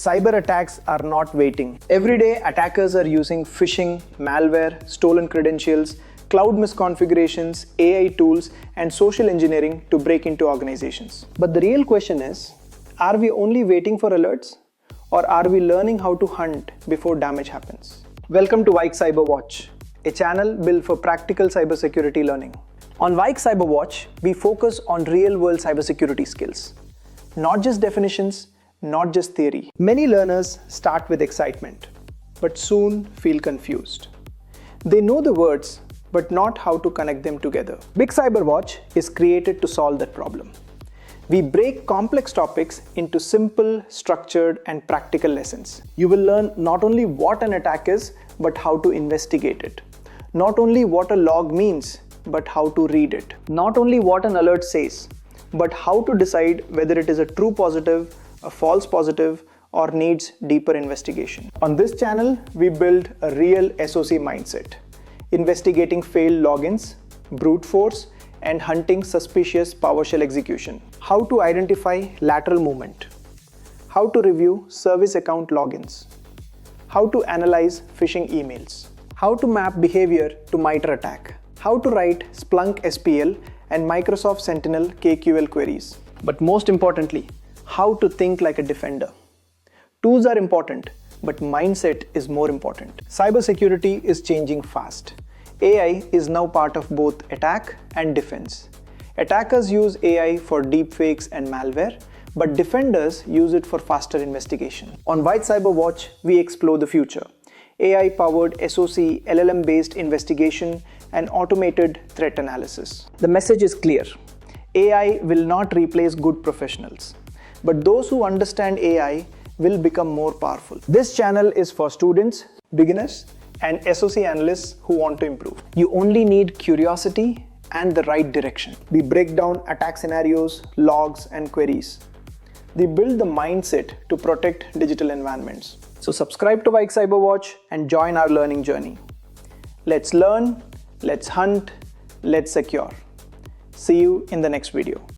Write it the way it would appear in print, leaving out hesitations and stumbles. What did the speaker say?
Cyber attacks are not waiting. Every day, attackers are using phishing, malware, stolen credentials, cloud misconfigurations, AI tools, and social engineering to break into organizations. But the real question is, are we only waiting for alerts? Or are we learning how to hunt before damage happens? Welcome to VikCyberWatch, a channel built for practical cybersecurity learning. On VikCyberWatch, we focus on real-world cybersecurity skills. Not just definitions, not just theory. Many learners start with excitement, but soon feel confused. They know the words, but not how to connect them together. VikCyberWatch is created to solve that problem. We break complex topics into simple, structured, and practical lessons. You will learn not only what an attack is, but how to investigate it. Not only what a log means, but how to read it. Not only what an alert says, but how to decide whether it is a true positive, a false positive, or needs deeper investigation. On this channel, we build a real SOC mindset, investigating failed logins, brute force, and hunting suspicious PowerShell execution. How to identify lateral movement. How to review service account logins. How to analyze phishing emails. How to map behavior to MITRE attack. How to write Splunk SPL and Microsoft Sentinel KQL queries. But most importantly, how to think like a defender. Tools are important, but mindset is more important. Cybersecurity is changing fast. AI is now part of both attack and defense. Attackers use AI for deepfakes and malware, but defenders use it for faster investigation. On VikCyberWatch, we explore the future. AI-powered SOC, LLM-based investigation, and automated threat analysis. The message is clear. AI will not replace good professionals, but those who understand AI will become more powerful. This channel is for students, beginners, and SOC analysts who want to improve. You only need curiosity and the right direction. We break down attack scenarios, logs, and queries. We build the mindset to protect digital environments. So subscribe to VikCyberWatch and join our learning journey. Let's learn, let's hunt, let's secure. See you in the next video.